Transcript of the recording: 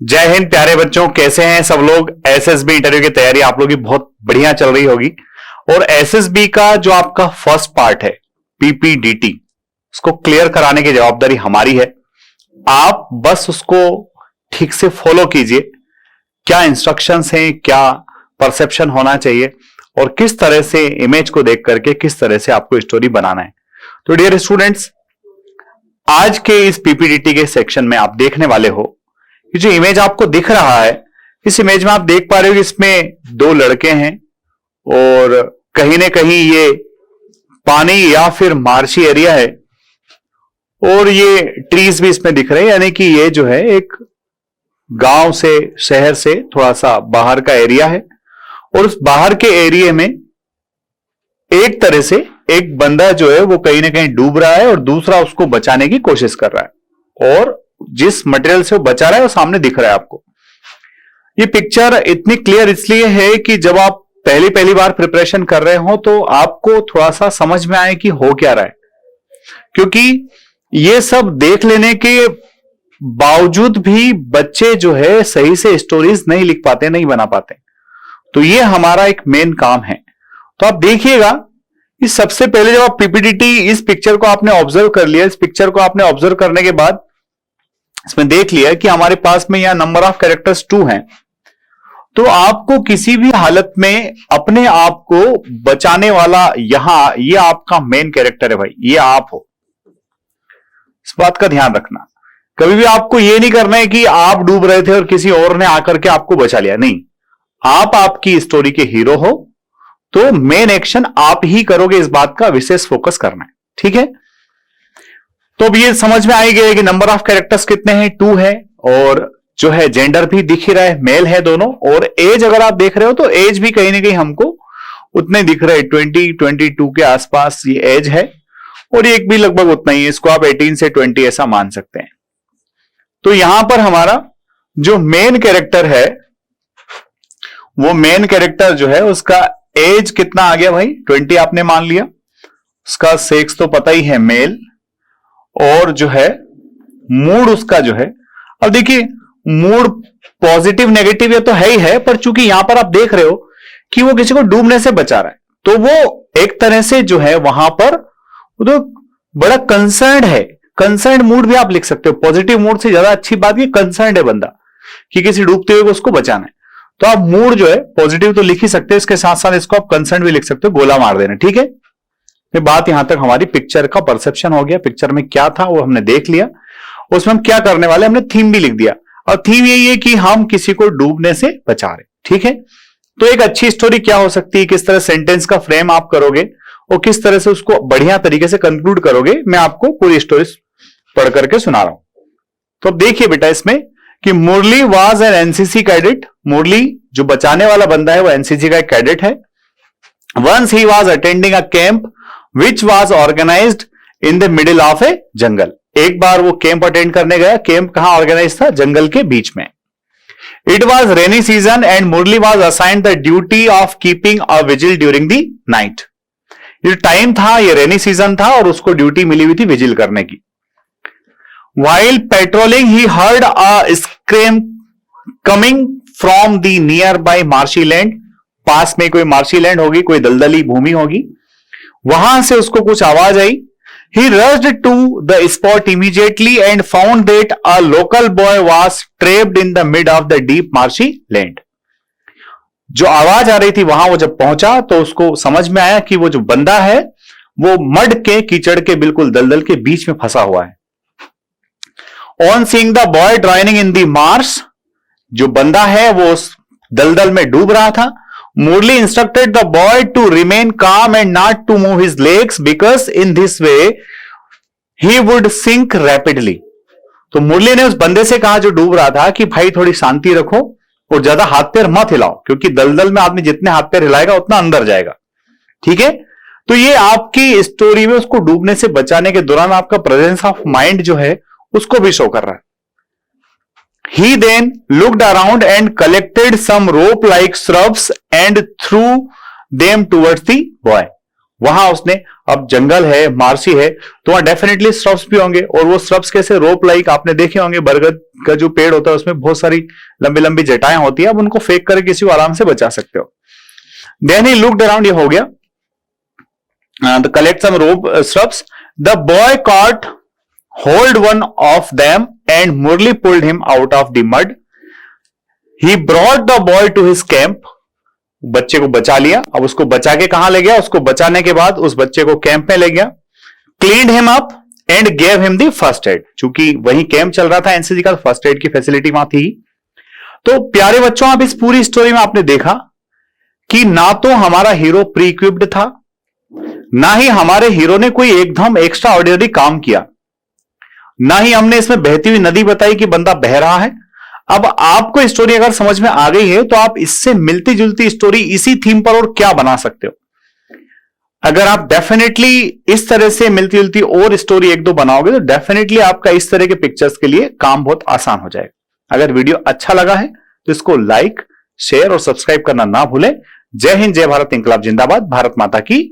जय हिंद प्यारे बच्चों, कैसे हैं सब लोग। एसएसबी इंटरव्यू की तैयारी आप लोगों की बहुत बढ़िया चल रही होगी और एसएसबी का जो आपका फर्स्ट पार्ट है पीपीडीटी, उसको क्लियर कराने की जवाबदारी हमारी है। आप बस उसको ठीक से फॉलो कीजिए। क्या इंस्ट्रक्शंस हैं, क्या परसेप्शन होना चाहिए और किस तरह से इमेज को देख करके किस तरह से आपको स्टोरी बनाना है। तो डियर स्टूडेंट्स, आज के इस पीपीडीटी के सेक्शन में आप देखने वाले हो कि जो इमेज आपको दिख रहा है, इस इमेज में आप देख पा रहे हो कि इसमें दो लड़के हैं और कहीं ना कहीं ये पानी या फिर मार्शी एरिया है और ये ट्रीज भी इसमें दिख रहे हैं, यानी कि ये जो है एक गांव से, शहर से थोड़ा सा बाहर का एरिया है। और उस बाहर के एरिया में एक तरह से एक बंदा जो है वो कहीं ना कहीं डूब रहा है और दूसरा उसको बचाने की कोशिश कर रहा है और जिस मटेरियल से वो बचा रहा है वो सामने दिख रहा है आपको। ये पिक्चर इतनी क्लियर इसलिए है कि जब आप पहली बार प्रिपरेशन कर रहे हो तो आपको थोड़ा सा समझ में आए कि हो क्या रहा है, क्योंकि ये सब देख लेने के बावजूद भी बच्चे जो है सही से स्टोरीज नहीं लिख पाते, नहीं बना पाते। तो ये हमारा एक मेन काम है। तो आप देखिएगा कि सबसे पहले जब आप पीपीडीटी, इस पिक्चर को आपने ऑब्जर्व कर लिया, इस पिक्चर को आपने ऑब्जर्व करने के बाद इसमें देख लिया कि हमारे पास में यहां नंबर ऑफ कैरेक्टर्स 2 हैं। तो आपको किसी भी हालत में अपने आप को बचाने वाला यहां, ये आपका मेन कैरेक्टर है भाई, ये आप हो। इस बात का ध्यान रखना। कभी भी आपको ये नहीं करना है कि आप डूब रहे थे और किसी और ने आकर के आपको बचा लिया, नहीं। आप आपकी स्टोरी के हीरो हो तो मेन एक्शन आप ही करोगे, इस बात का विशेष फोकस करना है, ठीक है। तो अब ये समझ में आ ही गया कि नंबर ऑफ कैरेक्टर्स कितने हैं, 2 है और जो है जेंडर भी दिख ही रहा है, मेल है दोनों। और एज अगर आप देख रहे हो तो एज भी कहीं ना कहीं हमको उतने दिख रहे हैं, 20-22 के आसपास ये एज है और एक भी लगभग उतना ही है। इसको आप 18 से 20 ऐसा मान सकते हैं। तो यहां पर हमारा जो मेन कैरेक्टर है, वो मेन कैरेक्टर जो है उसका एज कितना आ गया भाई, 20 आपने मान लिया। उसका सेक्स तो पता ही है, मेल। और जो है मूड उसका जो है, अब देखिए मूड पॉजिटिव नेगेटिव ये तो है ही है, पर चूंकि यहां पर आप देख रहे हो कि वो किसी को डूबने से बचा रहा है तो वो एक तरह से जो है वहां पर तो बड़ा कंसर्न्ड है। कंसर्न्ड मूड भी आप लिख सकते हो। पॉजिटिव मूड से ज्यादा अच्छी बात ये कंसर्न्ड है बंदा कि किसी डूबते हुए को उसको बचाना है। तो आप मूड जो है पॉजिटिव तो लिख ही सकते हो, इसके साथ साथ इसको आप कंसर्न भी लिख सकते हो, गोला मार देना, ठीक है। ये बात यहां तक हमारी पिक्चर का परसेप्शन हो गया। पिक्चर में क्या था वो हमने देख लिया, उसमें हम क्या करने वाले, हमने थीम भी लिख दिया। और थीम यही है कि हम किसी को डूबने से बचा रहे, ठीक है। तो एक अच्छी स्टोरी क्या हो सकती है, किस तरह सेंटेंस का फ्रेम आप करोगे और किस तरह से उसको बढ़िया तरीके से कंक्लूड करोगे, मैं आपको पूरी स्टोरी पढ़ करके सुना रहा हूं। तो देखिए बेटा इसमें कि मुरली वाज एन एनसीसी कैडेट। मुरली जो बचाने वाला बंदा है वो एनसीसी का एक कैडेट है। Once he was attending a camp which was organised in the middle of a jungle. एक बार वो कैंप अटेंड करने गया। कैंप कहां ऑर्गेनाइज था, जंगल के बीच में। It was rainy season and Murali was assigned the duty of keeping a vigil during the night. ये टाइम था, ये रेनी सीजन था और उसको ड्यूटी मिली हुई थी विजिल करने की। While patrolling, he heard a scream coming from the nearby marshy land. पास में कोई मार्शी लैंड होगी, कोई दलदली भूमि होगी, वहां से उसको कुछ आवाज आई। He rushed to the spot immediately and found that a local boy was trapped in the mid of the deep marshy land. जो आवाज आ रही थी वहां वो जब पहुंचा तो उसको समझ में आया कि वो जो बंदा है वो मड के, कीचड़ के, बिल्कुल दलदल के बीच में फंसा हुआ है। On seeing the boy drowning in the marsh, जो बंदा है वो उस दलदल में डूब रहा था, मुरली instructed the boy to remain calm and not to move his legs because in this way he would sink rapidly. तो मुरली ने उस बंदे से कहा जो डूब रहा था कि भाई थोड़ी शांति रखो और ज्यादा हाथ पैर मत हिलाओ, क्योंकि दलदल में आदमी जितने हाथ पैर हिलाएगा उतना अंदर जाएगा, ठीक है। तो ये आपकी स्टोरी में उसको डूबने से बचाने के दौरान आपका प्रेजेंस ऑफ माइंड जो है उसको भी शो कर रहा है। He then looked around and collected some rope-like shrubs and threw them towards the boy. वहां उसने अब जंगल है, मार्सी है, तो वहां डेफिनेटली श्रब्स भी होंगे, और वो श्रब्स कैसे, रोप लाइक आपने देखे होंगे, बरगद का जो पेड़ होता है उसमें बहुत सारी लंबी लंबी जटाएं होती है, आप उनको फेंक कर किसी को आराम से बचा सकते हो। देन ही लुक्ड अराउंड, ये हो गया, the collect some rope shrubs, the boy caught hold one of them and Murali pulled him out of the mud, he brought the boy to his camp, बच्चे को बचा लिया। अब उसको बचा के कहां ले गया, उसको बचाने के बाद उस बच्चे को कैंप में ले गया, cleaned him up and gave him the first aid, चूंकि वही कैंप चल रहा था एनसीसी का, फर्स्ट एड की फैसिलिटी वहां थी। तो प्यारे बच्चों, आप इस पूरी स्टोरी में आपने देखा कि ना तो हमारा हीरो प्री इक्विप्ड था, ना ही हमारे हीरो ने कोई एकदम एक्स्ट्रा ऑर्डिनरी काम किया, ना ही हमने इसमें बहती हुई नदी बताई कि बंदा बह रहा है। अब आपको स्टोरी अगर समझ में आ गई है तो आप इससे मिलती जुलती स्टोरी इसी थीम पर और क्या बना सकते हो। अगर आप डेफिनेटली इस तरह से मिलती जुलती और स्टोरी एक दो बनाओगे तो डेफिनेटली आपका इस तरह के पिक्चर्स के लिए काम बहुत आसान हो जाएगा। अगर वीडियो अच्छा लगा है तो इसको लाइक, शेयर और सब्सक्राइब करना ना भूलें। जय हिंद, जय भारत, इंकलाब जिंदाबाद, भारत माता की